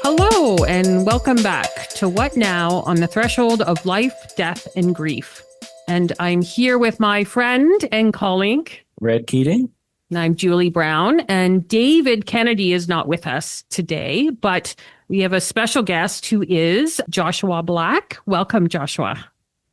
Hello, and welcome back to What Now on the Threshold of Life, Death, and Grief. And I'm here with my friend and colleague, Red Keating. and I'm Julie Brown. And David Kennedy is not with us today, but we have a special guest who is Joshua Black. Welcome, Joshua.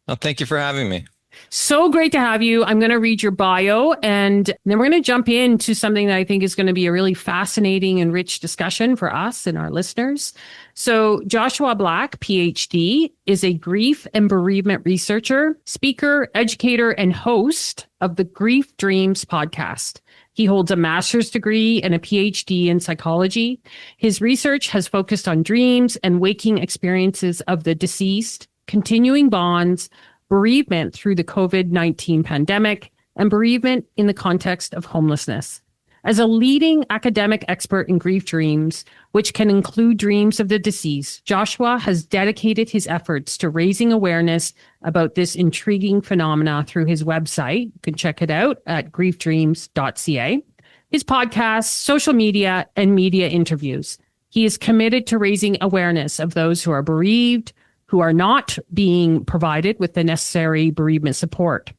Well, thank you for having me. So great to have you. I'm going to read your bio and then we're going to jump into something that I think is going to be a really fascinating and rich discussion for us and our listeners. So Joshua Black, PhD, is a grief and bereavement researcher, speaker, educator, and host of the Grief Dreams podcast. He holds a master's degree and a PhD in psychology. His research has focused on dreams and waking experiences of the deceased, continuing bonds, bereavement through the COVID-19 pandemic, and bereavement in the context of homelessness. As a leading academic expert in grief dreams, which can include dreams of the deceased, Joshua has dedicated his efforts to raising awareness about this intriguing phenomena through his website. You can check it out at griefdreams.ca, his podcasts, social media, and media interviews. He is committed to raising awareness of those who are bereaved, who are not being provided with the necessary bereavement support.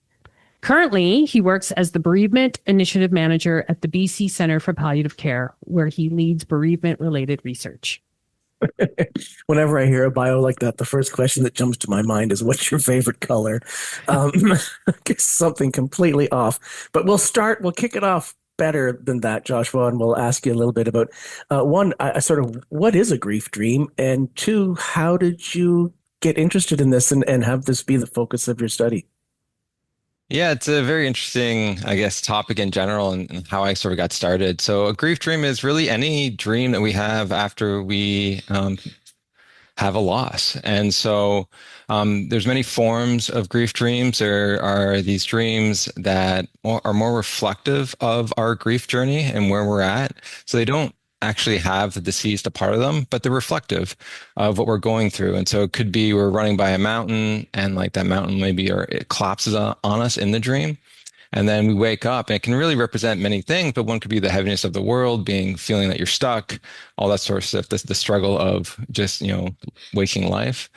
Currently, he works as the Bereavement Initiative Manager at the BC Centre for Palliative Care, where he leads bereavement-related research. Whenever I hear a bio like that, the first question that jumps to my mind is, what's your favorite color? Something completely off. But we'll kick it off better than that, Joshua, and we'll ask you a little bit about, one, what is a grief dream? And two, how did you get interested in this and have this be the focus of your study? Yeah, it's a very interesting, I guess, topic in general and how I sort of got started. So a grief dream is really any dream that we have after we have a loss. And so there's many forms of grief dreams. There are these dreams that are more reflective of our grief journey and where we're at. So they don't actually have the deceased a part of them, but they're reflective of what we're going through. And so it could be we're running by a mountain and like that mountain maybe or it collapses on us in the dream. And then we wake up and it can really represent many things, but one could be the heaviness of the world, feeling that you're stuck, all that sort of stuff, the struggle of just, waking life.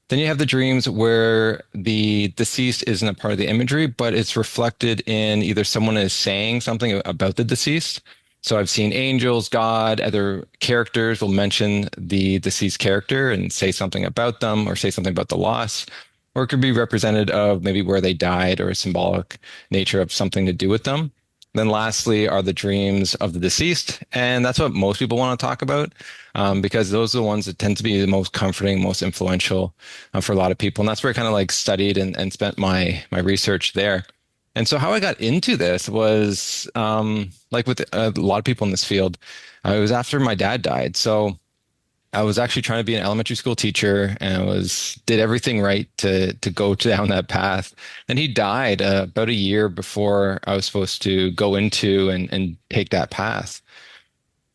Then you have the dreams where the deceased isn't a part of the imagery, but it's reflected in either someone is saying something about the deceased. So I've seen angels, God, other characters will mention the deceased character and say something about them or say something about the loss. Or it could be represented of maybe where they died or a symbolic nature of something to do with them. Then lastly are the dreams of the deceased. And that's what most people want to talk about because those are the ones that tend to be the most comforting, most influential for a lot of people. And that's where I kind of like studied and spent my research there. And so how I got into this was like with a lot of people in this field, it was after my dad died. So I was actually trying to be an elementary school teacher and did everything right to go down that path. And he died about a year before I was supposed to go into and take that path.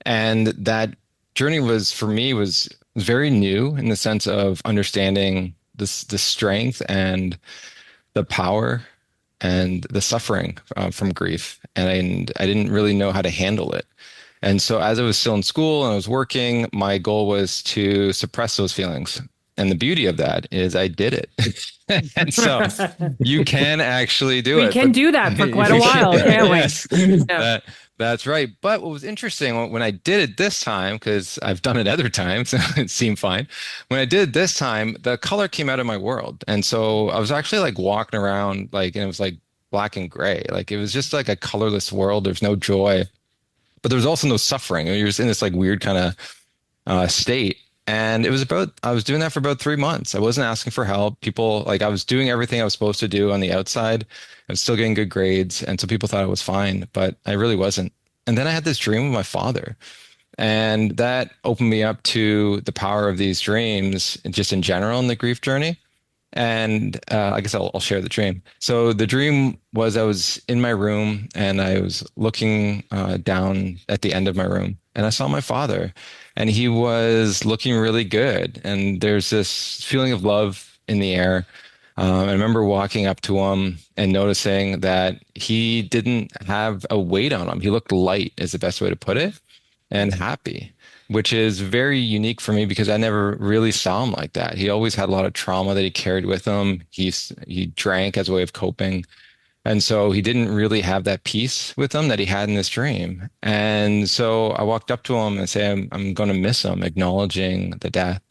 And that journey for me was very new in the sense of understanding the strength and the power and the suffering from grief. And I didn't really know how to handle it. And so as I was still in school and I was working, my goal was to suppress those feelings. And the beauty of that is I did it. And so you can actually do it. We can do that for quite a while, can't we? Yes, Yeah. that's right. But what was interesting when I did it this time, because I've done it other times, it seemed fine. When I did it this time, the color came out of my world. And so I was actually like walking around and it was like black and gray. Like it was just like a colorless world. There's no joy, but there was also no suffering. You're just in this like weird kind of state. And I was doing that for about 3 months. I wasn't asking for help. I was doing everything I was supposed to do on the outside. I was still getting good grades. And so people thought I was fine, but I really wasn't. And then I had this dream of my father. And that opened me up to the power of these dreams just in general in the grief journey. And I guess I'll share the dream. So the dream was I was in my room and I was looking down at the end of my room and I saw my father and he was looking really good. And there's this feeling of love in the air. I remember walking up to him and noticing that he didn't have a weight on him. He looked light is the best way to put it and happy. which is very unique for me because I never really saw him like that. He always had a lot of trauma that he carried with him. He drank as a way of coping. And so he didn't really have that peace with him that he had in this dream. And so I walked up to him and said, I'm going to miss him, acknowledging the death.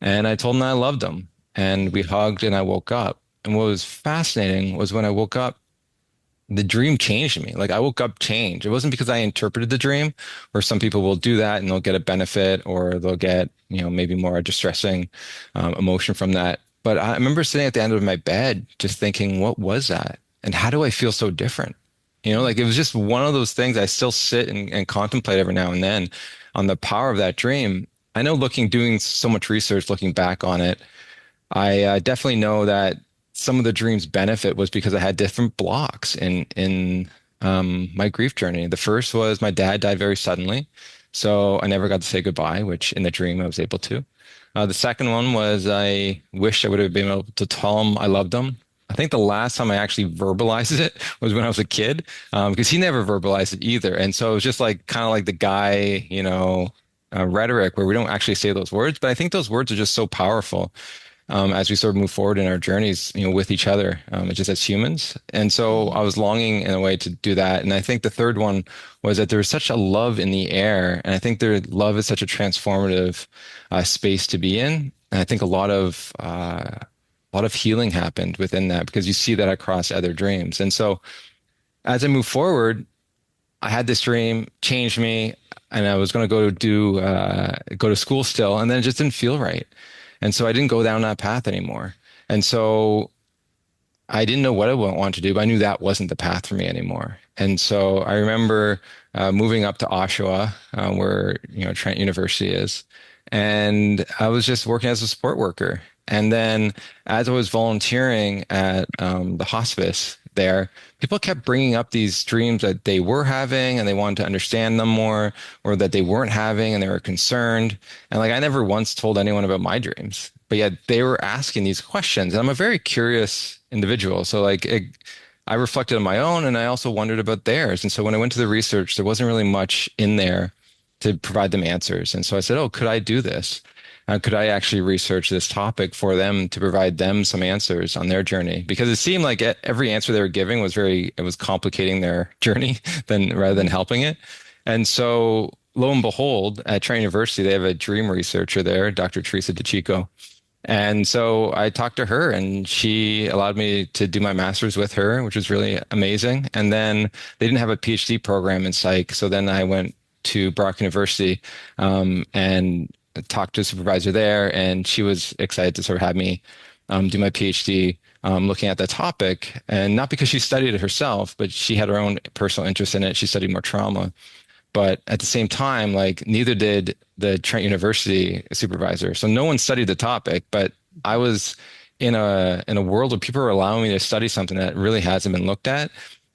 And I told him that I loved him. And we hugged and I woke up. And what was fascinating was when I woke up, the dream changed me. Like I woke up changed. It wasn't because I interpreted the dream, where some people will do that and they'll get a benefit or they'll get, maybe more distressing emotion from that. But I remember sitting at the end of my bed just thinking, what was that? And how do I feel so different? Like it was just one of those things I still sit and contemplate every now and then on the power of that dream. I know doing so much research, looking back on it, I definitely know that some of the dreams benefit was because I had different blocks in my grief journey. The first was my dad died very suddenly, so I never got to say goodbye, which in the dream I was able to. The second one was I wished I would have been able to tell him I loved him. I think the last time I actually verbalized it was when I was a kid, because he never verbalized it either. And so it was just like kind of like the guy, rhetoric where we don't actually say those words. But I think those words are just so powerful as we sort of move forward in our journeys, with each other, just as humans. And so I was longing in a way to do that. And I think the third one was that there was such a love in the air. And I think love is such a transformative space to be in. And I think a lot of healing happened within that because you see that across other dreams. And so as I move forward, I had this dream change me and I was going to go to school still. And then it just didn't feel right. And so I didn't go down that path anymore. And so I didn't know what I wanted to do, but I knew that wasn't the path for me anymore. And so I remember moving up to Oshawa, where Trent University is, and I was just working as a support worker. And then as I was volunteering at the hospice there, people kept bringing up these dreams that they were having and they wanted to understand them more, or that they weren't having and they were concerned. And like I never once told anyone about my dreams, but yet they were asking these questions. And I'm a very curious individual. So I reflected on my own and I also wondered about theirs. And so when I went to the research, there wasn't really much in there to provide them answers. And so I said, oh, could I do this? Could I actually research this topic for them to provide them some answers on their journey? Because it seemed like every answer they were giving it was complicating their journey rather than helping it. And so lo and behold, at Trent University, they have a dream researcher there, Dr. Teresa DeChico. And so I talked to her and she allowed me to do my master's with her, which was really amazing. And then they didn't have a PhD program in psych. So then I went to Brock University and talked to a supervisor there, and she was excited to sort of have me do my PhD looking at that topic. And not because she studied it herself, but she had her own personal interest in it. She studied more trauma. But at the same time, like neither did the Trent University supervisor. So no one studied the topic, but I was in a world where people are allowing me to study something that really hasn't been looked at.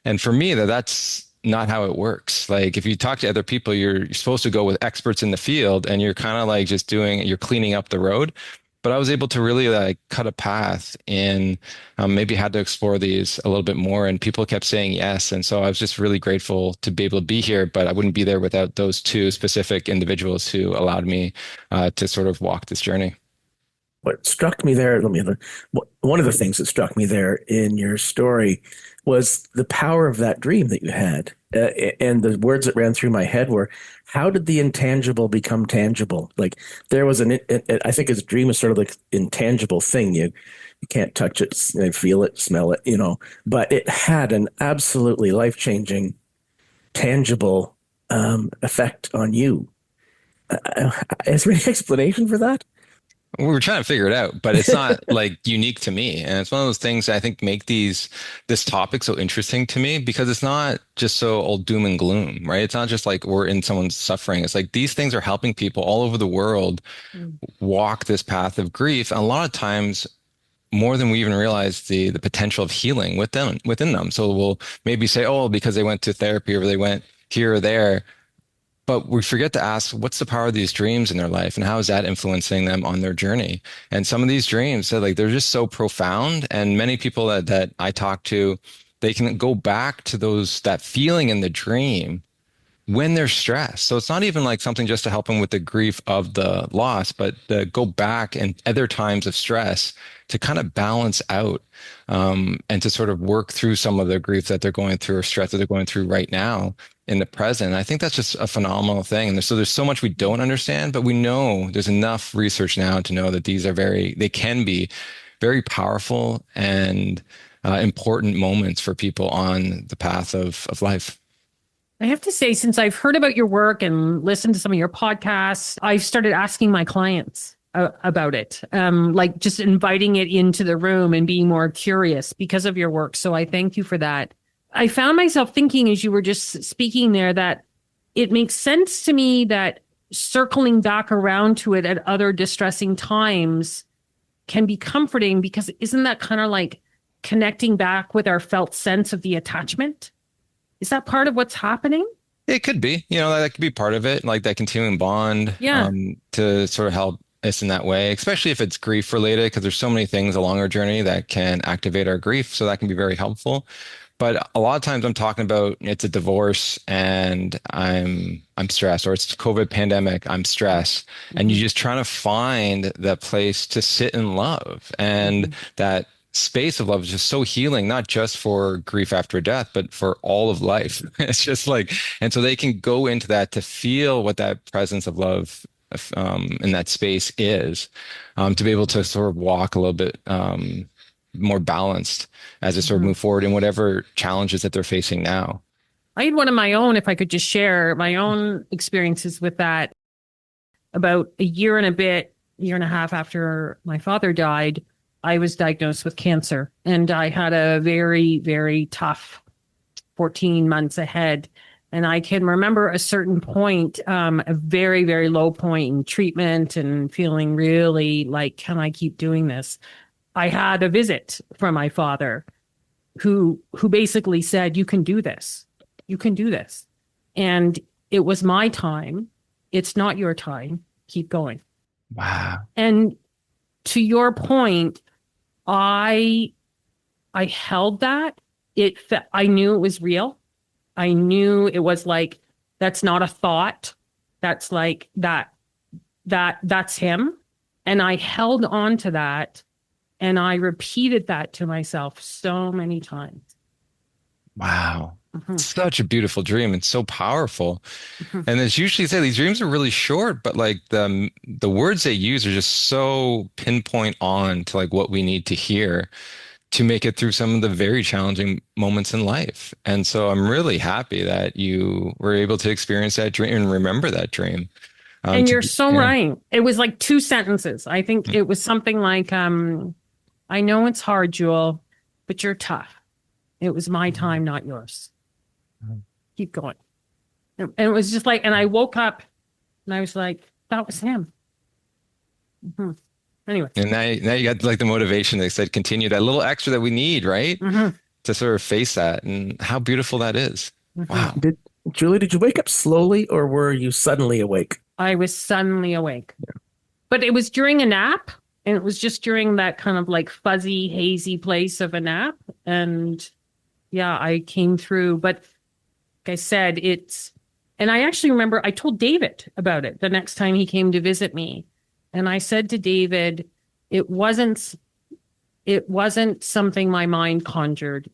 And for me, that's not how it works. Like if you talk to other people, you're supposed to go with experts in the field and you're kind of like you're cleaning up the road. But I was able to really like cut a path and maybe had to explore these a little bit more. And people kept saying yes. And so I was just really grateful to be able to be here, but I wouldn't be there without those two specific individuals who allowed me to sort of walk this journey. What struck me there, one of the things that struck me there in your story was the power of that dream that you had. And the words that ran through my head were, how did the intangible become tangible? Like there was I think his dream is sort of like intangible thing. You can't touch it, feel it, smell it, but it had an absolutely life-changing, tangible effect on you. Is there any explanation for that? We were trying to figure it out, but it's not like unique to me. And it's one of those things that I think make this topic so interesting to me because it's not just so all doom and gloom, right? It's not just like we're in someone's suffering. It's like these things are helping people all over the world walk this path of grief. And a lot of times more than we even realize the potential of healing within them. So we'll maybe say, oh, because they went to therapy or they went here or there. But we forget to ask, what's the power of these dreams in their life and how is that influencing them on their journey? And some of these dreams, they're just so profound. And many people that I talk to, they can go back to that feeling in the dream when they're stressed. So it's not even like something just to help them with the grief of the loss, but to go back and other times of stress to kind of balance out and to sort of work through some of the grief that they're going through or stress that they're going through right now in the present. I think that's just a phenomenal thing. And there's so much we don't understand, but we know there's enough research now to know that they can be very powerful and important moments for people on the path of life. I have to say, since I've heard about your work and listened to some of your podcasts, I've started asking my clients about it, like just inviting it into the room and being more curious because of your work. So I thank you for that. I found myself thinking as you were just speaking there that it makes sense to me that circling back around to it at other distressing times can be comforting because isn't that kind of like connecting back with our felt sense of the attachment? Is that part of what's happening? It could be, that could be part of it, like that continuing bond, Yeah. to sort of help us in that way, especially if it's grief related, because there's so many things along our journey that can activate our grief. So that can be very helpful. But a lot of times I'm talking about it's a divorce and I'm stressed, or it's COVID pandemic, I'm stressed. And you're just trying to find that place to sit in love. And Mhm. that space of love is just so healing, not just for grief after death, but for all of life. It's just like, and so they can go into that to feel what that presence of love in that space is, to be able to sort of walk a little bit more balanced as they sort of Mhm. move forward in whatever challenges that they're facing now. I had one of my own, if I could just share my own experiences with that. About a year and a bit, year and a half after my father died, I was diagnosed with cancer. And I had a very, very tough 14 months ahead. And I can remember a certain point, a very, very low point in treatment and feeling really like, can I keep doing this? I had a visit from my father who basically said, you can do this. You can do this. And it was my time. It's not your time. Keep going. Wow. And to your point, I I held that. I knew it was real. I knew it was like that's not a thought. That's like that's him. And I held on to that and I repeated that to myself so many times. Wow. Mhm, Such a beautiful dream and so powerful. mhm. And as usually say, these dreams are really short, but like the words they use are just so pinpoint on to like what we need to hear to make it through some of the very challenging moments in life. And so I'm really happy that you were able to experience that dream and remember that dream. And you're so Yeah. right. It was like two sentences. I think it was something like, I know it's hard, Jewel, but you're tough. It was my time, not yours. Keep going. And it was just like, and I woke up and I was like, that was him. Mhm. Anyway. And now you got like the motivation. They said continue that little extra that we need, right? Hmm. To sort of face that and how beautiful that is. Hmm. Wow. Did Julie, did you wake up slowly or were you suddenly awake? I was suddenly awake, but it was during a nap. And it was just during that kind of like fuzzy, hazy place of a nap. And yeah, I came through. But like I said, and I actually remember I told David about it the next time he came to visit me. And I said to David, it wasn't, it wasn't something my mind conjured.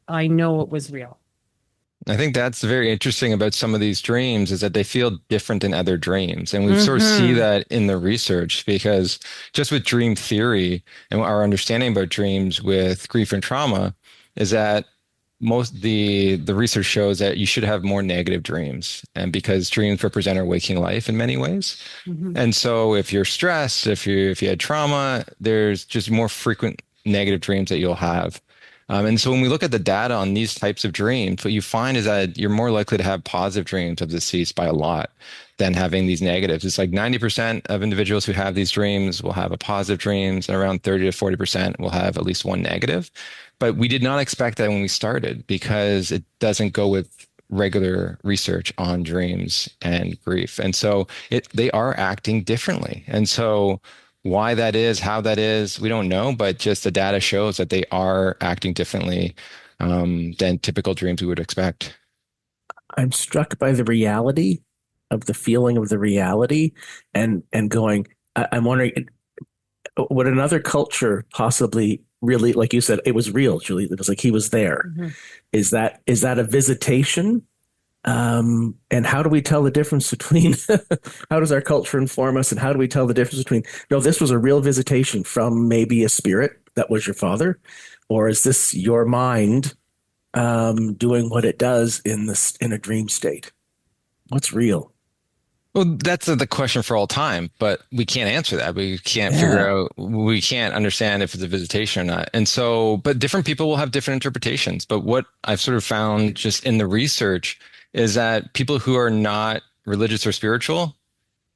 I know it was real. I think that's very interesting about some of these dreams is that they feel different than other dreams. And we sort of see Hmm. that in the research because just with dream theory and our understanding about dreams with grief and trauma is that most the research shows that you should have more negative dreams. And because dreams represent our waking life in many ways. Hmm. And so if you're stressed, if you had trauma, there's just more frequent negative dreams that you'll have. And so when we look at the data on these types of dreams, what you find is that you're more likely to have positive dreams of deceased by a lot than having these negatives. It's like 90% of individuals who have these dreams will have a positive dreams, and around 30 to 40% will have at least one negative. But we did not expect that when we started because it doesn't go with regular research on dreams and grief. And so they are acting differently. And so why that is, how that is, we don't know, but just the data shows that they are acting differently than typical dreams we would expect. I'm struck by the reality of the feeling of the reality and going, I'm wondering, would another culture possibly really, like you said, it was real, Julie. It was like he was there. Mhm. Is that a visitation? And how do we tell the difference between how does our culture inform us, and how do we tell the difference between no, this was a real visitation from maybe a spirit that was your father, or is this your mind doing what it does in a dream state? What's real? Well, that's the question for all time, but we can't answer that. We can't figure Yeah, out, we can't understand if it's a visitation or not. And so, but different people will have different interpretations. But what I've sort of found just in the research is that people who are not religious or spiritual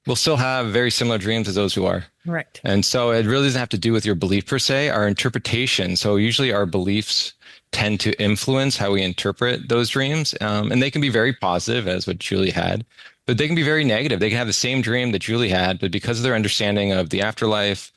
will still have very similar dreams as those who are. Right. And so it really doesn't have to do with your belief per se, our interpretation. So usually our beliefs tend to influence how we interpret those dreams. And they can be very positive, as what Julie had, but they can be very negative. They can have the same dream that Julie had, but because of their understanding of the afterlife,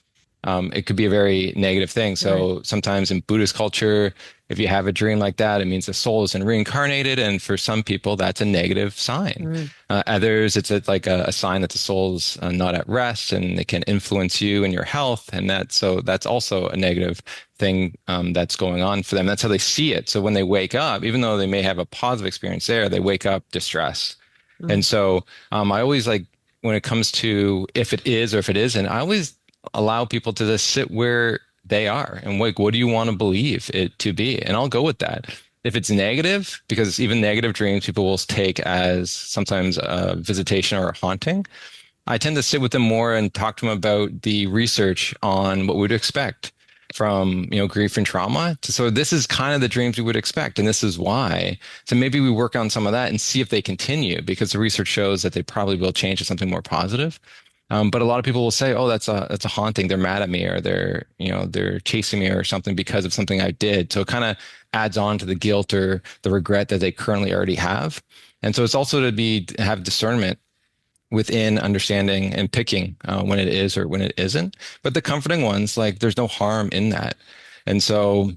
it could be a very negative thing. Right. So sometimes in Buddhist culture, if you have a dream like that, it means the soul isn't reincarnated. And for some people, that's a negative sign. Mm. Others, it's like a sign that the soul's not at rest and it can influence you and your health. And that's also a negative thing that's going on for them. That's how they see it. So when they wake up, even though they may have a positive experience there, they wake up distressed. Mm. And so I always like when it comes to if it is or if it isn't, I always allow people to just sit where they are and like, what do you want to believe it to be? And I'll go with that. If it's negative, because even negative dreams people will take as sometimes a visitation or a haunting, I tend to sit with them more and talk to them about the research on what we'd expect from, grief and trauma. So this is kind of the dreams we would expect, and this is why. So maybe we work on some of that and see if they continue, because the research shows that they probably will change to something more positive. But a lot of people will say, "Oh, that's a haunting. They're mad at me, or they're chasing me, or something because of something I did." So it kind of adds on to the guilt or the regret that they currently already have. And so it's also to have discernment within understanding and picking when it is or when it isn't. But the comforting ones, like there's no harm in that. And so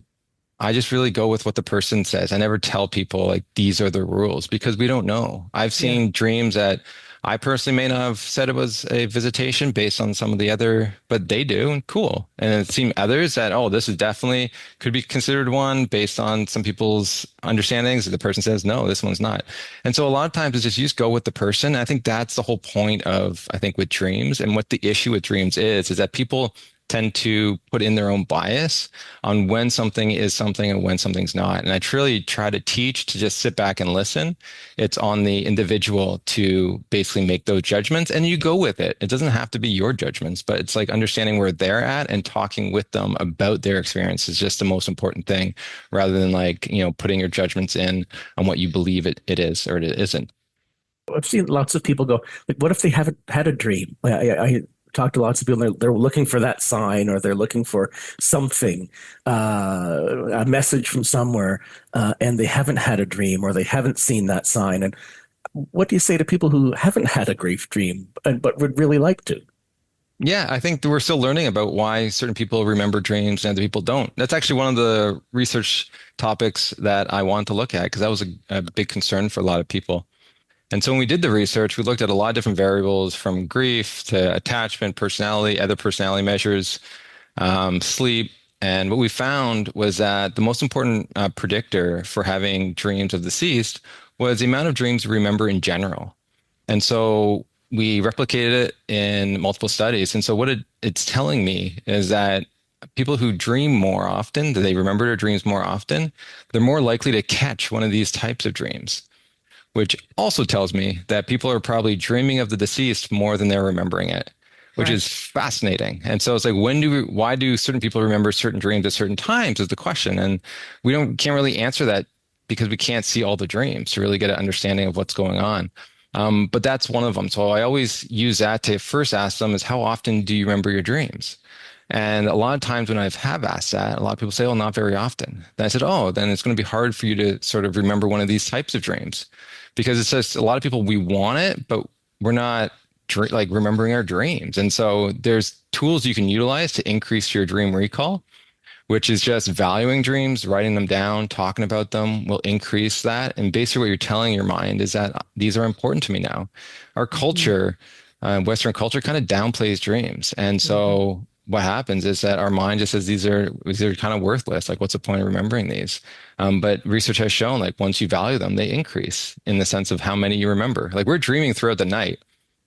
I just really go with what the person says. I never tell people like these are the rules because we don't know. I've Yeah. seen dreams that I personally may not have said it was a visitation based on some of the other, but they do, and cool. And it seemed others that, oh, this is definitely could be considered one based on some people's understandings. The person says, no, this one's not. And so a lot of times it's just you just go with the person. I think that's the whole point of, I think, with dreams, and what the issue with dreams is that people tend to put in their own bias on when something is something and when something's not. And I truly try to teach to just sit back and listen. It's on the individual to basically make those judgments, and you go with it. It doesn't have to be your judgments, but it's like understanding where they're at and talking with them about their experience is just the most important thing, rather than like, putting your judgments in on what you believe it is or it isn't. I've seen lots of people go like, what if they haven't had a dream? I talked to lots of people. They're looking for that sign, or they're looking for something, a message from somewhere, and they haven't had a dream, or they haven't seen that sign. And what do you say to people who haven't had a grief dream but would really like to? Yeah, I think that we're still learning about why certain people remember dreams and other people don't. That's actually one of the research topics that I want to look at, because that was a big concern for a lot of people. And so when we did the research, we looked at a lot of different variables from grief to attachment, personality, other personality measures, sleep. And what we found was that the most important predictor for having dreams of the deceased was the amount of dreams we remember in general. And so we replicated it in multiple studies. And so what it's telling me is that people who dream more often, that they remember their dreams more often, they're more likely to catch one of these types of dreams, which also tells me that people are probably dreaming of the deceased more than they're remembering it, which Right. is fascinating. And so it's like, why do certain people remember certain dreams at certain times is the question. And can't really answer that because we can't see all the dreams to really get an understanding of what's going on. But that's one of them. So I always use that to first ask them is, how often do you remember your dreams? And a lot of times when have asked that, a lot of people say, oh, not very often. Then I said, oh, then it's going to be hard for you to sort of remember one of these types of dreams, because it's just a lot of people, we want it, but we're not like remembering our dreams. And so there's tools you can utilize to increase your dream recall, which is just valuing dreams, writing them down, talking about them will increase that. And basically what you're telling your mind is that these are important to me now. Our Mhm. culture, Western culture kind of downplays dreams. And Mhm. so what happens is that our mind just says these are kind of worthless. Like, what's the point of remembering these? But research has shown like once you value them, they increase in the sense of how many you remember. Like we're dreaming throughout the night.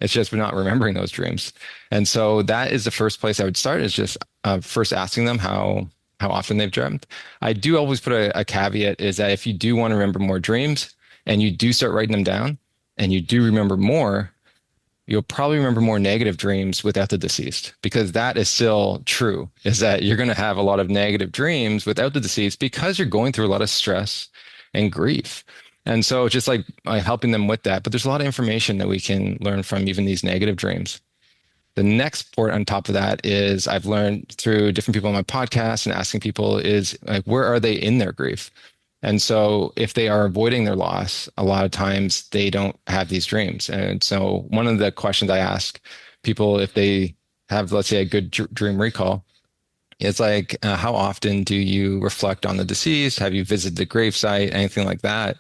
It's just we're not remembering those dreams. And so that is the first place I would start is just first asking them how often they've dreamt. I do always put a caveat is that if you do want to remember more dreams and you do start writing them down and you do remember more, you'll probably remember more negative dreams without the deceased because that is still true, is that you're going to have a lot of negative dreams without the deceased because you're going through a lot of stress and grief. And so just like helping them with that, but there's a lot of information that we can learn from even these negative dreams. The next part on top of that is I've learned through different people on my podcast and asking people is like, where are they in their grief? And so if they are avoiding their loss, a lot of times they don't have these dreams. And so one of the questions I ask people if they have, let's say, a good dream recall, is like, how often do you reflect on the deceased? Have you visited the gravesite? Anything like that?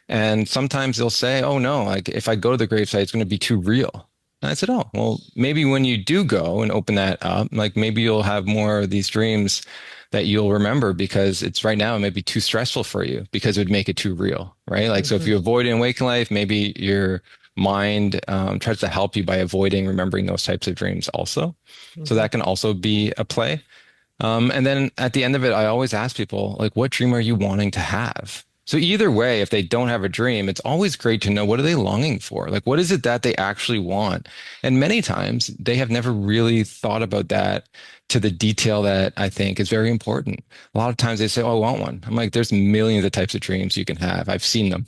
And sometimes they'll say, oh no, like if I go to the gravesite, it's going to be too real. And I said, oh, well, maybe when you do go and open that up, like maybe you'll have more of these dreams that you'll remember because it's right now, it may be too stressful for you because it would make it too real, right? Like, so if you Mhm. avoid it in waking life, maybe your mind tries to help you by avoiding remembering those types of dreams also. So Mhm. that can also be a play. And then at the end of it, I always ask people, like, what dream are you wanting to have? So either way, if they don't have a dream, it's always great to know what are they longing for? Like, what is it that they actually want? And many times they have never really thought about that to the detail that I think is very important. A lot of times they say, oh, I want one. I'm like, there's millions of types of dreams you can have. I've seen them.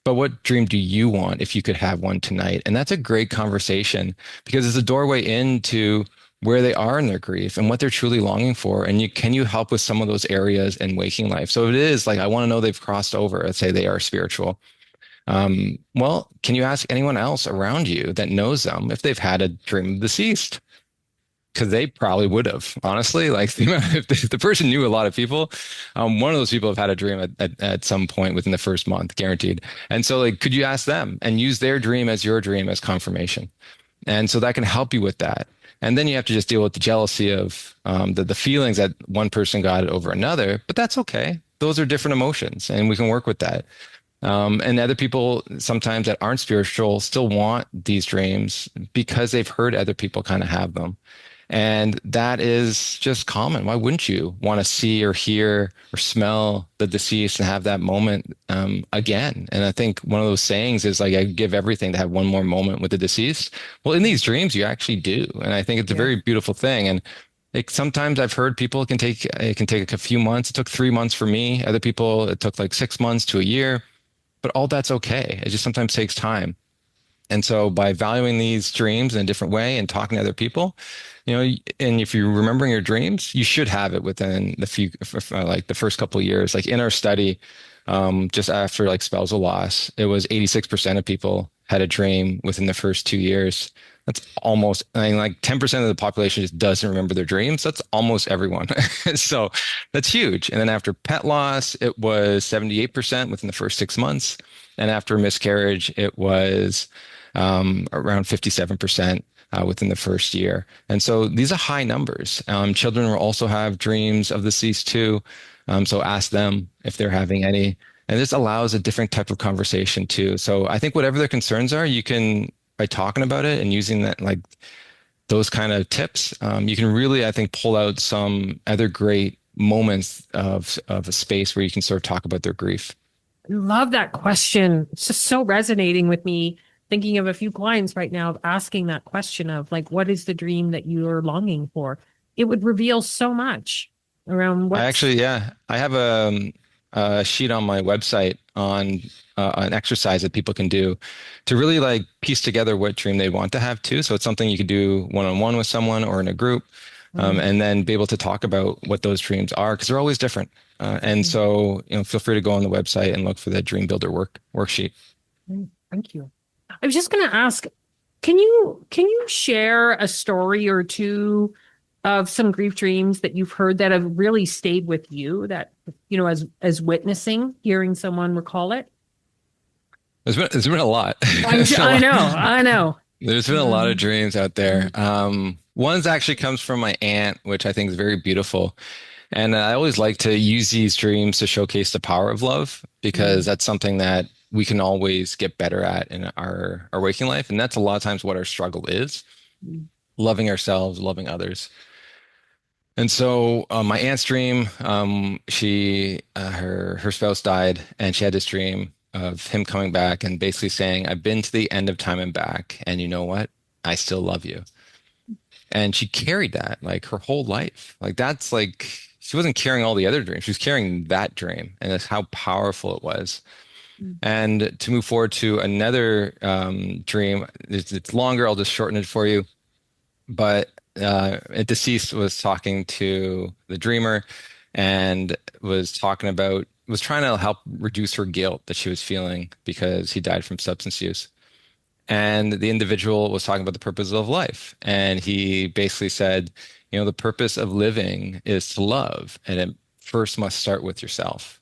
But what dream do you want if you could have one tonight? And that's a great conversation because it's a doorway into where they are in their grief and what they're truly longing for. And can you help with some of those areas in waking life? So it is like, I want to know they've crossed over. Let's say they are spiritual. Well, can you ask anyone else around you that knows them if they've had a dream of deceased? Because they probably would have, honestly. Like if the person knew a lot of people, one of those people have had a dream at some point within the first month, guaranteed. And so, like, could you ask them and use their dream as your dream as confirmation? And so that can help you with that. And then you have to just deal with the jealousy of the feelings that one person got over another, but that's okay. Those are different emotions, and we can work with that. And other people sometimes that aren't spiritual still want these dreams because they've heard other people kind of have them. And that is just common. Why wouldn't you want to see or hear or smell the deceased and have that moment again? And I think one of those sayings is like, I give everything to have one more moment with the deceased. Well, in these dreams, you actually do. And I think it's a Yeah. very beautiful thing. And sometimes I've heard people it can take a few months. It took 3 months for me. Other people, it took like 6 months to a year, but all that's okay. It just sometimes takes time. And so by valuing these dreams in a different way and talking to other people, and if you're remembering your dreams, you should have it within like the first couple of years. Like in our study, just after like spousal loss, it was 86% of people had a dream within the first 2 years. That's almost, I mean, like 10% of the population just doesn't remember their dreams. That's almost everyone. So that's huge. And then after pet loss, it was 78% within the first 6 months. And after miscarriage, it was around 57% within the first year. And so these are high numbers. Children will also have dreams of the deceased too. So ask them if they're having any. And this allows a different type of conversation too. So I think whatever their concerns are, you can, by talking about it and using that, like those kind of tips, you can really, I think, pull out some other great moments of a space where you can sort of talk about their grief. I love that question. It's just so resonating with me. Thinking of a few clients right now of asking that question of like, what is the dream that you're longing for? It would reveal so much around I what's. actually, yeah, I have a sheet on my website on an exercise that people can do to really like piece together what dream they want to have too. So it's something you could do one-on-one with someone or in a group, Mm, and then be able to talk about what those dreams are because they're always different. And mm, so, feel free to go on the website and look for the Dream Builder worksheet. Thank you. I was just going to ask, can you share a story or two of some grief dreams that you've heard that have really stayed with you that, as witnessing, hearing someone recall it? There's been a lot. I'm There's sure, been a I lot. know, I know. There's been a lot of Mhm. dreams out there. Mhm. One's actually comes from my aunt, which I think is very beautiful. And I always like to use these dreams to showcase the power of love because Mhm. that's something that we can always get better at in our waking life. And that's a lot of times what our struggle is, loving ourselves, loving others. And so my aunt's dream, she her spouse died, and she had this dream of him coming back and basically saying, "I've been to the end of time and back, and you know what? I still love you." And she carried that like her whole life. Like that's like she wasn't carrying all the other dreams; she was carrying that dream, and that's how powerful it was. And to move forward to another dream, it's longer. I'll just shorten it for you. But a deceased was talking to the dreamer and was trying to help reduce her guilt that she was feeling because he died from substance use. And the individual was talking about the purpose of life. And he basically said, the purpose of living is to love, and it first must start with yourself.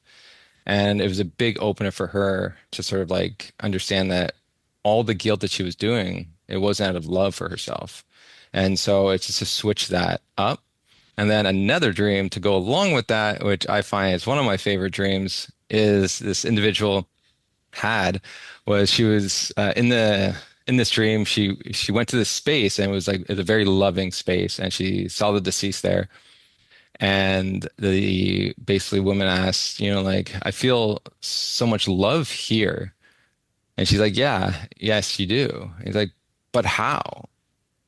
And it was a big opener for her to sort of like understand that all the guilt that she was doing, it wasn't out of love for herself. And so it's just to switch that up. And then another dream to go along with that, which I find is one of my favorite dreams, is this individual had was she was in this dream she went to this space and it was like it's a very loving space and she saw the deceased there and the basically woman asked, like, I feel so much love here. And she's like, yeah, yes, you do. He's like, but how?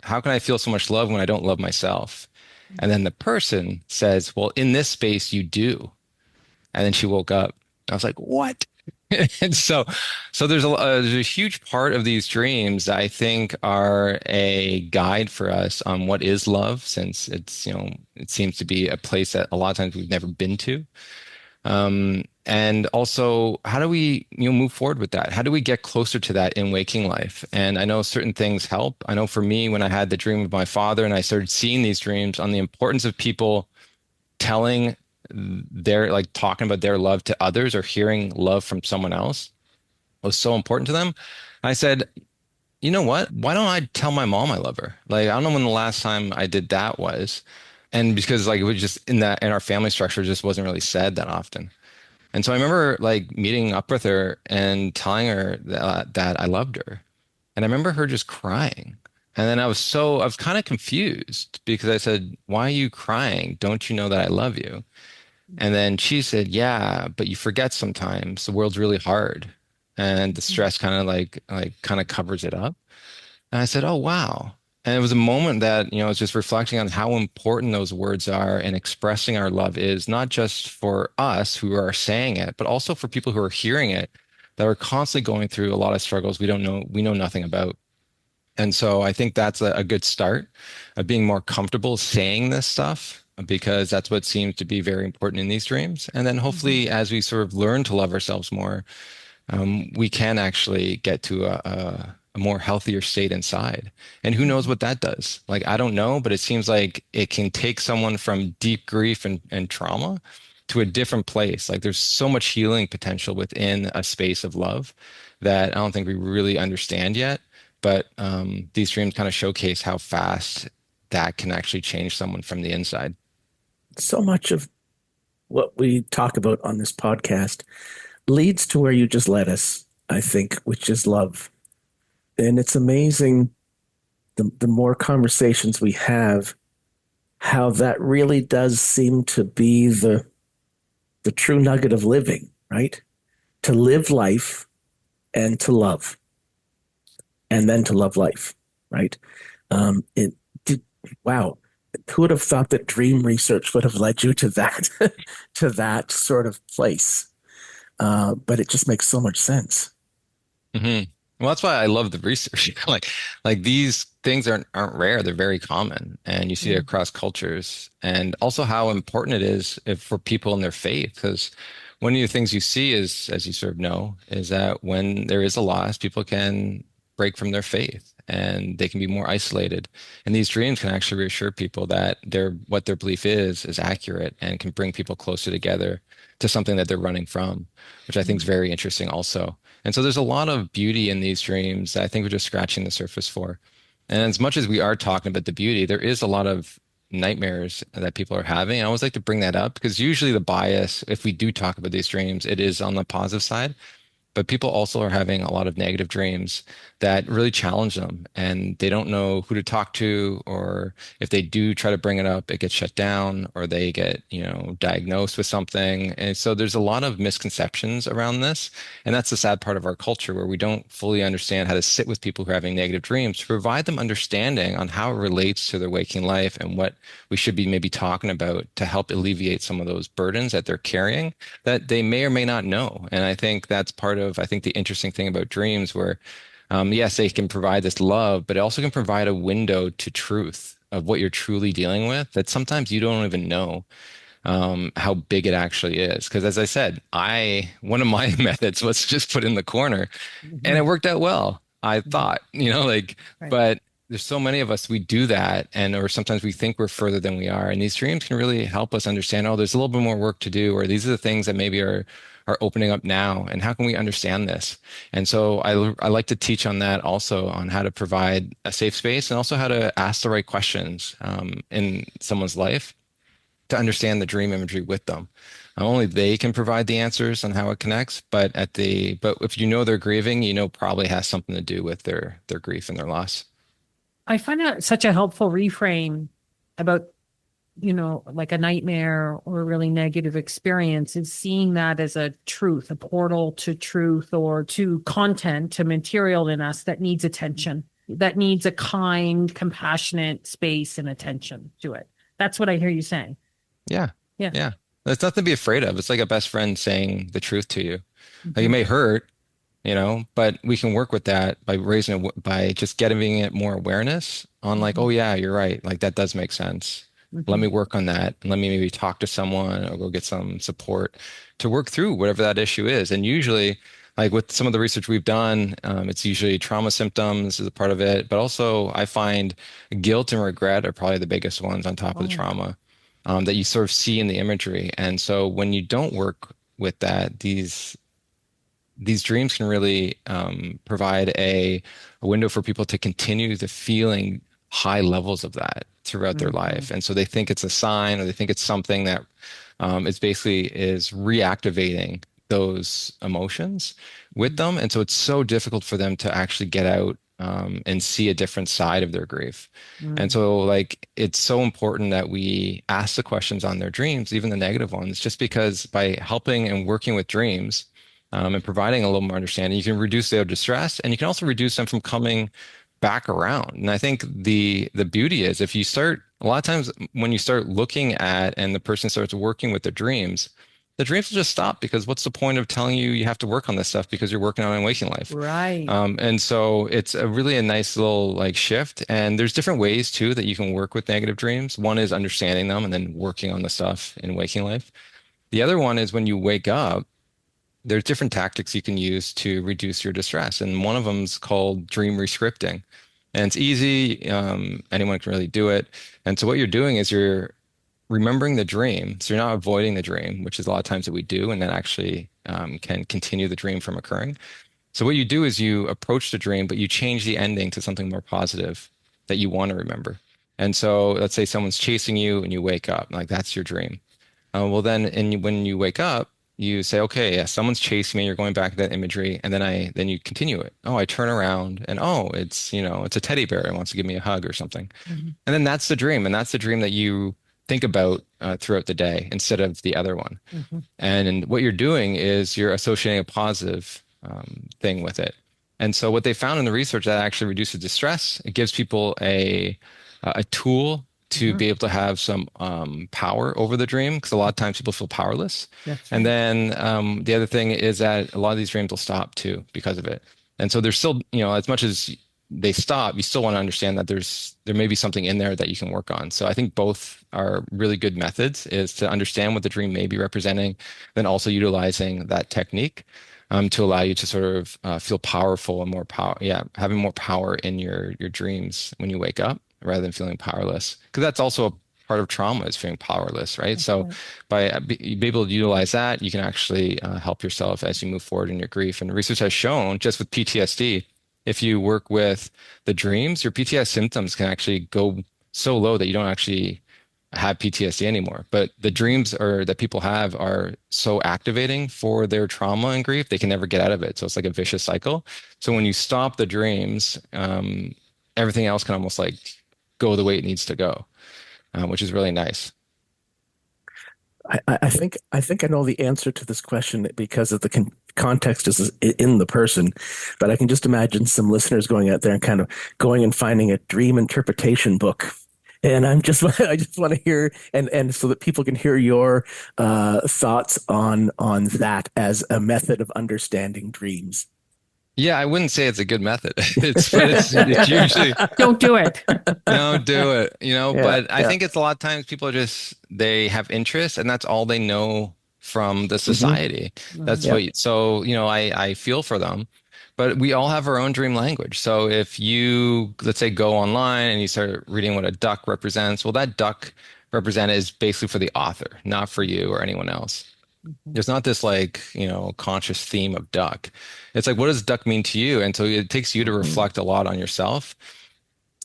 How can I feel so much love when I don't love myself? And then the person says, well, in this space, you do. And then she woke up. I was like, what? And so there's a huge part of these dreams that I think are a guide for us on what is love, since it seems to be a place that a lot of times we've never been to. And also, how do we, move forward with that? How do we get closer to that in waking life? And I know certain things help. I know for me, when I had the dream of my father and I started seeing these dreams on the importance of people telling their, like talking about their love to others or hearing love from someone else was so important to them. I said, you know what? Why don't I tell my mom I love her? Like, I don't know when the last time I did that was. And because like it was just in our family structure, it just wasn't really said that often. And so I remember like meeting up with her and telling her that I loved her. And I remember her just crying. And then I was kind of confused because I said, why are you crying? Don't you know that I love you? And then she said, yeah, but you forget sometimes the world's really hard and the stress kind of like kind of covers it up. And I said, oh, wow. And it was a moment that, I was just reflecting on how important those words are and expressing our love is not just for us who are saying it, but also for people who are hearing it that are constantly going through a lot of struggles we know nothing about. And so I think that's a good start of being more comfortable saying this stuff because that's what seems to be very important in these dreams. And then Mhm. hopefully, as we sort of learn to love ourselves more, we can actually get to a more healthier state inside. And who knows Mhm. what that does? Like, I don't know, but it seems like it can take someone from deep grief and trauma to a different place. Like, there's so much healing potential within a space of love that I don't think we really understand yet. But these dreams kind of showcase how fast that can actually change someone from the inside. So much of what we talk about on this podcast leads to where you just led us, I think, which is love. And it's amazing the more conversations we have, how that really does seem to be the true nugget of living, right? To live life and to love, and then to love life, right? It did, wow. Who would have thought that dream research would have led you to that, to that sort of place? But it just makes so much sense. hmm Well, that's why I love the research. Like these things aren't rare; they're very common, and you see it Mhm. across cultures. And also how important it is for people in their faith, because one of the things you see is, as you sort of know, is that when there is a loss, people can break from their faith, and they can be more isolated. And these dreams can actually reassure people that what their belief is accurate and can bring people closer together to something that they're running from, which I think is very interesting also. And so there's a lot of beauty in these dreams that I think we're just scratching the surface for. And as much as we are talking about the beauty, there is a lot of nightmares that people are having. I always like to bring that up because usually the bias, if we do talk about these dreams, it is on the positive side. But people also are having a lot of negative dreams that really challenge them, and they don't know who to talk to, or if they do try to bring it up, it gets shut down, or they get, diagnosed with something. And so there's a lot of misconceptions around this. And that's the sad part of our culture where we don't fully understand how to sit with people who are having negative dreams to provide them understanding on how it relates to their waking life and what we should be maybe talking about to help alleviate some of those burdens that they're carrying that they may or may not know. And I think that's part of, I think, the interesting thing about dreams where, yes, they can provide this love, but it also can provide a window to truth of what you're truly dealing with that sometimes you don't even know how big it actually is. Because as I said, one of my methods was just put in the corner and it worked out well. I thought, Right. but there's so many of us, we do that. Or sometimes we think we're further than we are. And these dreams can really help us understand, oh, there's a little bit more work to do, or these are the things that maybe are opening up now. And how can we understand this? And so I like to teach on that also, on how to provide a safe space and also how to ask the right questions in someone's life to understand the dream imagery with them. Not only they can provide the answers on how it connects, but if you know they're grieving, probably has something to do with their grief and their loss. I find that such a helpful reframe about, like a nightmare or a really negative experience is seeing that as a truth, a portal to truth or to content, to material in us that needs attention, that needs a kind, compassionate space and attention to it. That's what I hear you saying. Yeah. Yeah. Yeah. There's nothing to be afraid of. It's like a best friend saying the truth to you. Like it Mhm. may hurt, but we can work with that by by just getting it more awareness on like, oh Mhm. yeah, you're right. Like that does make sense. Let Mhm. me work on that. And let me maybe talk to someone or go get some support to work through whatever that issue is. And usually, like with some of the research we've done, it's usually trauma symptoms is a part of it, but also I find guilt and regret are probably the biggest ones on top of the Oh. trauma that you sort of see in the imagery. And so when you don't work with that, these dreams can really provide a window for people to continue the feeling high levels of that throughout their life. Mhm. And so they think it's a sign or they think it's something that is reactivating those emotions with them. And so it's so difficult for them to actually get out and see a different side of their grief. And Mhm. so like it's so important that we ask the questions on their dreams, even the negative ones, just because by helping and working with dreams, and providing a little more understanding, you can reduce their distress and you can also reduce them from coming back around. And I think the beauty is if you start a lot of times when you start looking at and the person starts working with the dreams will just stop because what's the point of telling you you have to work on this stuff because you're working on it in waking life? Right. And so it's a nice little like shift. And there's different ways too that you can work with negative dreams. One is understanding them and then working on the stuff in waking life. The other one is when you wake up there's different tactics you can use to reduce your distress. And one of them is called dream rescripting. And it's easy. Anyone can really do it. And so what you're doing is you're remembering the dream. So you're not avoiding the dream, which is a lot of times that we do, and that actually can continue the dream from occurring. So what you do is you approach the dream, but you change the ending to something more positive that you want to remember. And so let's say someone's chasing you and you wake up, like that's your dream. Well, then, when you wake up, you say, okay, yeah, someone's chasing me. You're going back to that imagery, and then you continue it. Oh, I turn around, and oh, it's a teddy bear and wants to give me a hug or something. Mhm. And then that's the dream, and that's the dream that you think about throughout the day instead of the other one. Mhm. And what you're doing is you're associating a positive thing with it. And so what they found in the research that actually reduces distress. It gives people a tool to Mhm. be able to have some power over the dream because a lot of times people feel powerless. That's And right. then the other thing is that a lot of these dreams will stop too because of it. And so there's still, as much as they stop, you still want to understand that there may be something in there that you can work on. So I think both are really good methods is to understand what the dream may be representing, then also utilizing that technique. to allow you to sort of feel powerful and more power. Yeah, having more power in your dreams when you wake up rather than feeling powerless. Because that's also a part of trauma is feeling powerless, right? So Right. by be able to utilize that, you can actually help yourself as you move forward in your grief. And research has shown just with PTSD, if you work with the dreams, your PTSD symptoms can actually go so low that you don't actually have PTSD anymore. But the dreams or that people have are so activating for their trauma and grief, they can never get out of it. So it's like a vicious cycle. So when you stop the dreams, everything else can almost like go the way it needs to go, which is really nice. I think I know the answer to this question because of the context is in the person, but I can just imagine some listeners going out there and kind of going and finding a dream interpretation book. And I just want to hear and so that people can hear your thoughts on that as a method of understanding dreams. Yeah, I wouldn't say it's a good method. It's usually Don't do it. don't do it, you know, Yeah, but I yeah. think it's a lot of times people are just they have interest and that's all they know from the Hmm. society. That's Mhm. Yeah. what so, you know, I feel for them. But we all have our own dream language. So if you, let's say, go online and you start reading what a duck represents, well, that duck represented is basically for the author, not for you or anyone else. Mhm. There's not this like, you know, conscious theme of duck. It's like, what does duck mean to you? And so it takes you to Hmm. reflect a lot on yourself.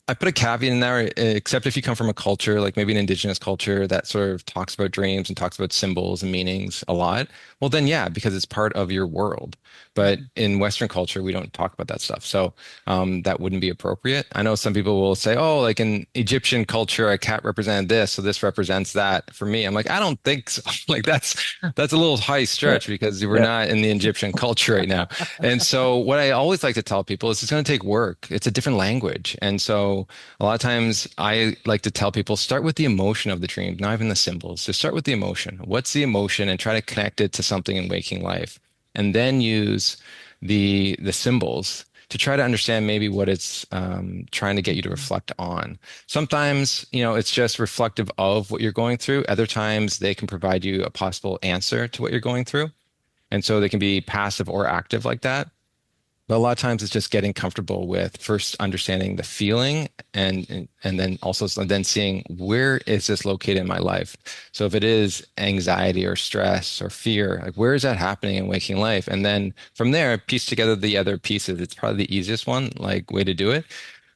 I put a caveat in there, except if you come from a culture, like maybe an indigenous culture that sort of talks about dreams and talks about symbols and meanings a lot. Well, then, yeah, because it's part of your world. But in Western culture, we don't talk about that stuff. So that wouldn't be appropriate. I know some people will say, oh, like in Egyptian culture, a cat represented this, so this represents that. For me, I'm like, I don't think so. Like that's a little high Yeah. stretch because we're Yeah. not in the Egyptian culture right now. And so what I always like to tell people is it's going to take work. It's a different language. And so a lot of times I like to tell people start with the emotion of the dream, not even the symbols. Just start with the emotion. What's the emotion and try to connect it to something in waking life. And then use the symbols to try to understand maybe what it's trying to get you to reflect on. Sometimes, you know, it's just reflective of what you're going through. Other times they can provide you a possible answer to what you're going through. And so they can be passive or active like that. But a lot of times it's just getting comfortable with first understanding the feeling and then also then seeing where is this located in my life. So if it is anxiety or stress or fear, like where is that happening in waking life? And then from there, piece together the other pieces. It's probably the easiest one, like way to do it.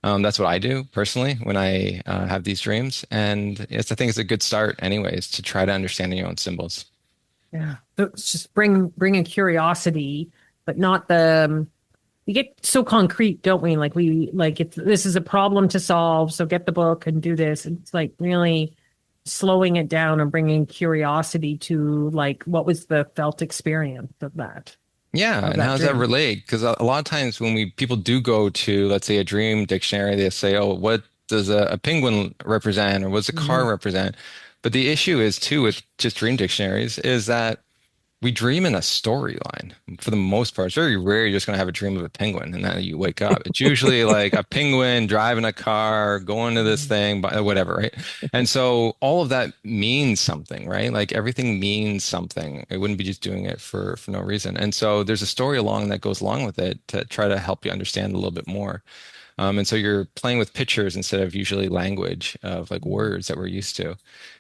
That's what I do personally when I have these dreams. And it's, I think it's a good start anyways to try to understand your own symbols. Yeah. So it's just bring a curiosity, but not the we get so concrete, don't we? Like we like it's this is a problem to solve, so get the book and do this. And it's like really slowing it down and bringing curiosity to like what was the felt experience Yeah, of and that how does that dream. relate? Because a lot of times when we people do go to, let's say, a dream dictionary, they say, "Oh, what does a penguin represent, or what's a car Mhm. represent?" But the issue is too with just dream dictionaries is that we dream in a storyline for the most part. It's very rare you're just going to have a dream of a penguin and then you wake up. It's usually like a penguin driving a car, going to this Mhm. thing, but whatever, right? And so all of that means something, right? Like everything means something. It wouldn't be just doing it for no reason. And so there's a story along that goes along with it to try to help you understand a little bit more. And so you're playing with pictures instead of usually language of like words that we're used to.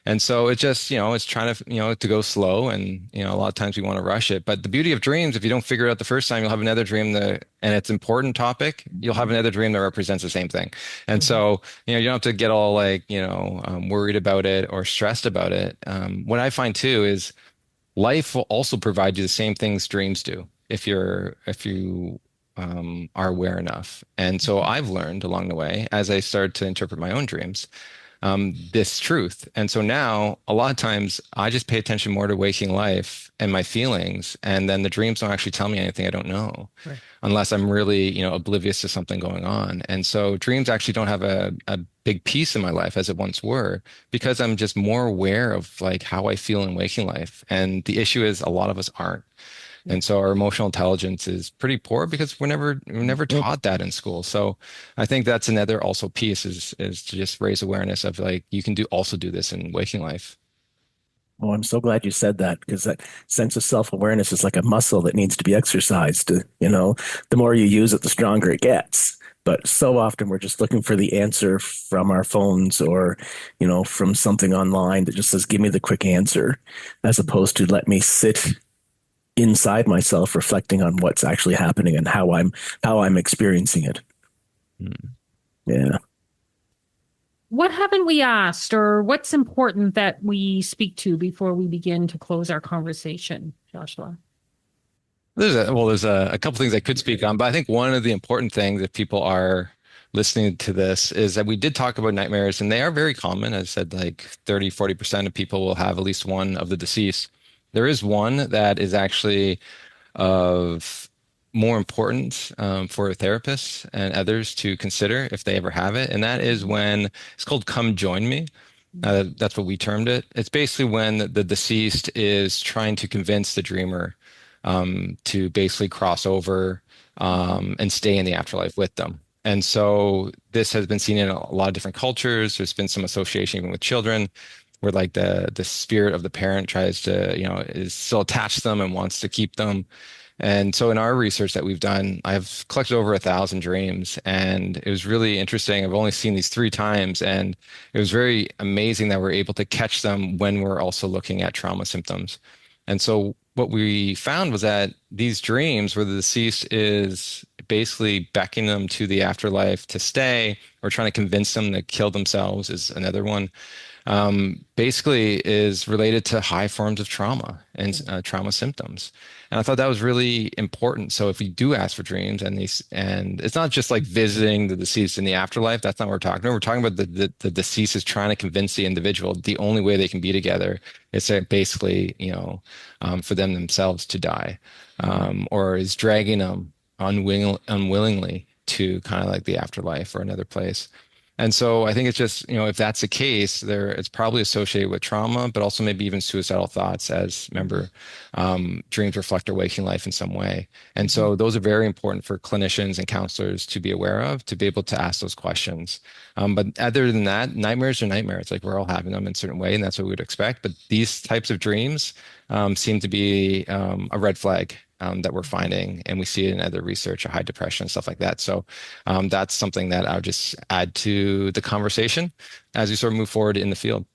And so it just, you know, it's trying to, you know, to go slow. And, you know, a lot of times we want to rush it. But the beauty of dreams, if you don't figure it out the first time, you'll have another dream that, and it's important topic, you'll have another dream that represents the same thing. And Mhm. so, you know, you don't have to get all like, you know, worried about it or stressed about it. What I find too is life will also provide you the same things dreams do if you are aware enough. And so I've learned along the way as I started to interpret my own dreams this truth. And so now a lot of times I just pay attention more to waking life and my feelings, and then the dreams don't actually tell me anything I don't know Right. unless I'm really, you know, oblivious to something going on. And so dreams actually don't have a big piece in my life as it once were because I'm just more aware of like how I feel in waking life. And the issue is a lot of us aren't. Yeah. And so our emotional intelligence is pretty poor because we're never Yep. taught that in school. So I think that's another also piece is to just raise awareness of like you can do also do this in waking life. Oh, I'm so glad you said that because that sense of self-awareness is like a muscle that needs to be exercised. The more you use it, the stronger it gets. But so often we're just looking for the answer from our phones or, from something online that just says, give me the quick answer, as opposed to let me sit inside myself reflecting on what's actually happening and how I'm experiencing it. Hmm. Yeah. What haven't we asked, or what's important that we speak to before we begin to close our conversation, Joshua? There's a couple things I could speak on, but I think one of the important things if people are listening to this is that we did talk about nightmares and they are very common. As I said, like 30-40% of people will have at least one of the deceased. There is one that is actually of more importance for therapists and others to consider if they ever have it. And that is when it's called Come Join Me. That's what we termed it. It's basically when the deceased is trying to convince the dreamer to basically cross over and stay in the afterlife with them. And so this has been seen in a lot of different cultures. There's been some association even with children where like the spirit of the parent tries to, is still attached to them and wants to keep them. And so in our research that we've done, I've collected over 1,000 dreams, and it was really interesting. I've only seen these 3 times, and it was very amazing that we're able to catch them when we're also looking at trauma symptoms. And so what we found was that these dreams where the deceased is basically beckoning them to the afterlife to stay or trying to convince them to kill themselves is another one basically is related to high forms of trauma and trauma symptoms. And I thought that was really important. So if we do ask for dreams and it's not just like visiting the deceased in the afterlife, that's not what we're talking about. We're talking about the deceased is trying to convince the individual the only way they can be together is to basically, for them themselves to die, or is dragging them unwillingly to kind of like the afterlife or another place. And so I think it's just, if that's the case, it's probably associated with trauma, but also maybe even suicidal thoughts as remember, dreams reflect our waking life in some way. And so those are very important for clinicians and counselors to be aware of, to be able to ask those questions. But other than that, nightmares are nightmares. Like we're all having them in a certain way, and that's what we would expect. But these types of dreams seem to be a red flag that we're finding, and we see it in other research, high depression, stuff like that. So that's something that I would just add to the conversation as we sort of move forward in the field.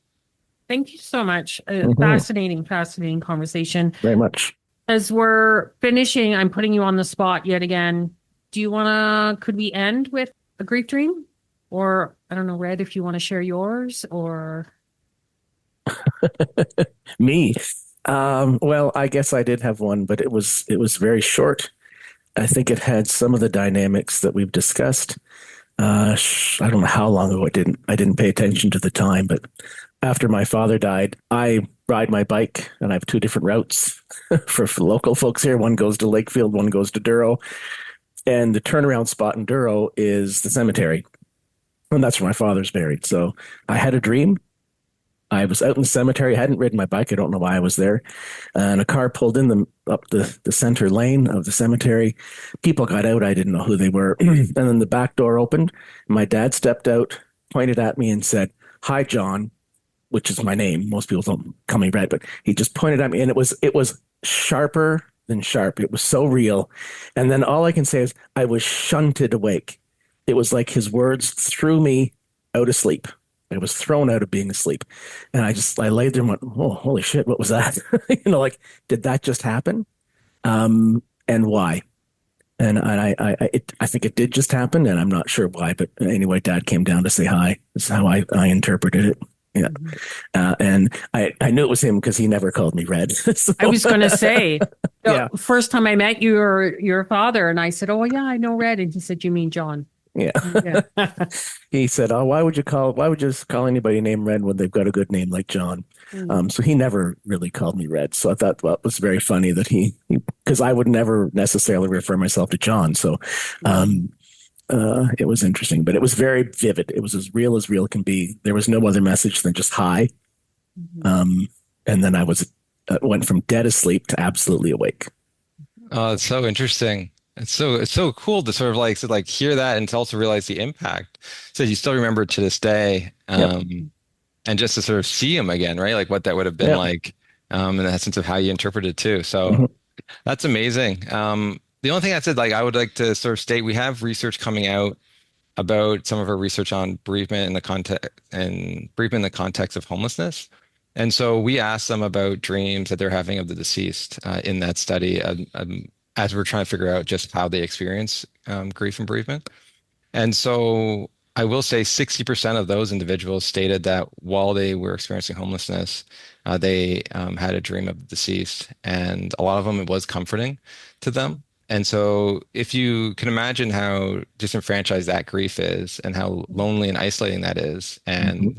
Thank you so much. Hmm. Fascinating, fascinating conversation. Very much. As we're finishing, I'm putting you on the spot yet again. Could we end with a grief dream? Or I don't know, Red, if you want to share yours or. Me. Well, I guess I did have one, but it was very short. I think it had some of the dynamics that we've discussed. I don't know how long ago I didn't pay attention to the time, but after my father died, I ride my bike and I have two different routes for local folks here. One goes to Lakefield, one goes to Duro. And the turnaround spot in Duro is the cemetery. And that's where my father's buried. So I had a dream. I was out in the cemetery. I hadn't ridden my bike. I don't know why I was there. And a car pulled up the center lane of the cemetery. People got out. I didn't know who they were. And then the back door opened. My dad stepped out, pointed at me, and said, "Hi, John," which is my name. Most people don't call me Red, but he just pointed at me, and it was sharper than sharp. It was so real. And then all I can say is I was shunted awake. It was like his words threw me out of sleep. I was thrown out of being asleep. And I laid there and went, "Oh, holy shit, what was that?" Like, did that just happen? And why? And I think it did just happen, and I'm not sure why. But anyway, Dad came down to say hi. That's how I interpreted it. Yeah. And I knew it was him because he never called me Red. So, I was going to say, yeah. the first time I met your father, and I said, "Oh yeah, I know Red," and he said, "You mean John?" Yeah. Yeah. He said, "Oh, why would you just call anybody named Red when they've got a good name like John?" Mm. So he never really called me Red. So I thought, well, it was very funny that because I would never necessarily refer myself to John. So, um, it was interesting, but it was very vivid. It was as real can be. There was no other message than just hi. Mhm. Um, and then went from dead asleep to absolutely awake. Oh, it's so interesting. It's so cool to sort of hear that and to also realize the impact. So you still remember it to this day. Yep. and just to sort of see them again, right? Like what that would have been like, in that sense of how you interpret it too. So that's amazing. The only thing I said, like, I would like to sort of state, we have research coming out about some of our research on bereavement in the context of homelessness. And so we asked them about dreams that they're having of the deceased in that study, as we're trying to figure out just how they experience grief and bereavement. And so I will say 60% of those individuals stated that while they were experiencing homelessness, they had a dream of the deceased, and a lot of them, it was comforting to them. And so if you can imagine how disenfranchised that grief is and how lonely and isolating that is, and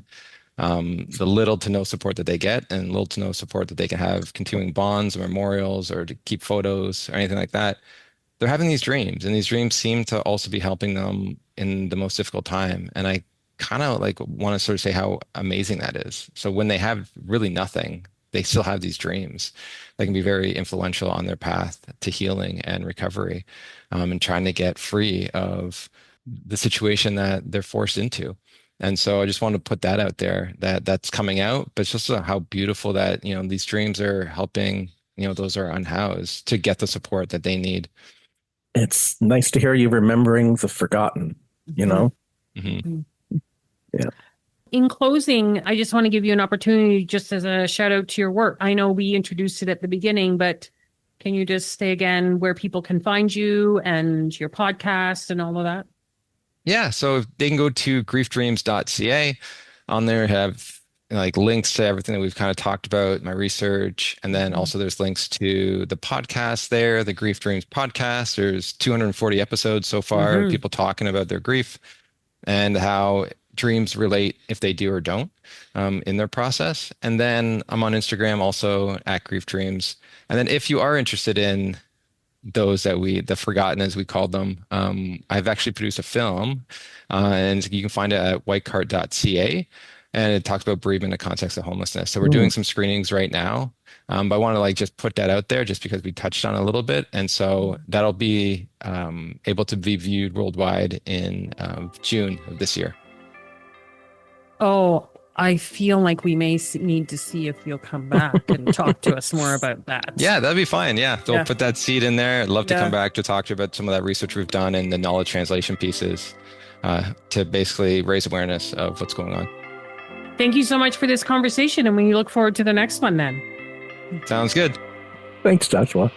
the little to no support that they get and little to no support that they can have continuing bonds or memorials or to keep photos or anything like that, they're having these dreams, and these dreams seem to also be helping them in the most difficult time. And I kind of like want to sort of say how amazing that is. So when they have really nothing, they still have these dreams that can be very influential on their path to healing and recovery, and trying to get free of the situation that they're forced into. And so I just want to put that out there, that that's coming out, but it's just how beautiful that, these dreams are helping, those are unhoused to get the support that they need. It's nice to hear you remembering the forgotten, Mm-hmm. Yeah. In closing, I just want to give you an opportunity just as a shout out to your work. I know we introduced it at the beginning, but can you just say again where people can find you and your podcast and all of that? Yeah, so they can go to griefdreams.ca. On there have like links to everything that we've kind of talked about, my research, and then also there's links to the podcast there, the Grief Dreams podcast. There's 240 episodes so far of people talking about their grief and how dreams relate, if they do or don't, in their process. And then I'm on Instagram also at Grief Dreams. And then if you are interested in those the forgotten, as we called them, I've actually produced a film, and you can find it at whitecart.ca, and it talks about bereavement in the context of homelessness. So we're doing some screenings right now, but I want to just put that out there just because we touched on it a little bit. And so that'll be able to be viewed worldwide in June of this year. Oh, I feel like we may need to see if you'll come back and talk to us more about that. Yeah, that'd be fine. Yeah, they'll put that seed in there. I'd love to come back to talk to you about some of that research we've done and the knowledge translation pieces to basically raise awareness of what's going on. Thank you so much for this conversation, and we look forward to the next one then. Sounds good. Thanks, Joshua.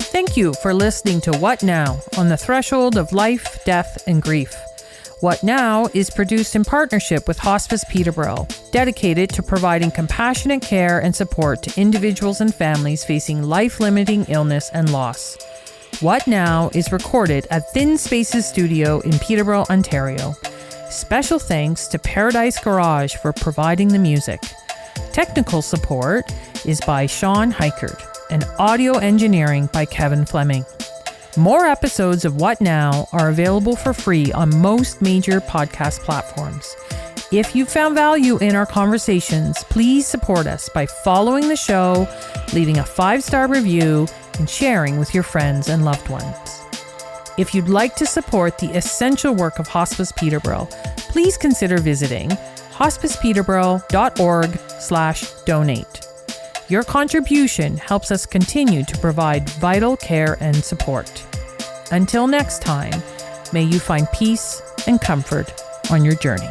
Thank you for listening to What Now on the Threshold of Life, Death, and Grief. What Now is produced in partnership with Hospice Peterborough, dedicated to providing compassionate care and support to individuals and families facing life-limiting illness and loss. What Now is recorded at Thin Spaces Studio in Peterborough, Ontario. Special thanks to Paradise Garage for providing the music. Technical support is by Sean Heichard, and audio engineering by Kevin Fleming. More episodes of What Now are available for free on most major podcast platforms. If you found value in our conversations, please support us by following the show, leaving a 5-star review, and sharing with your friends and loved ones. If you'd like to support the essential work of Hospice Peterborough, please consider visiting hospicepeterborough.org/donate. Your contribution helps us continue to provide vital care and support. Until next time, may you find peace and comfort on your journey.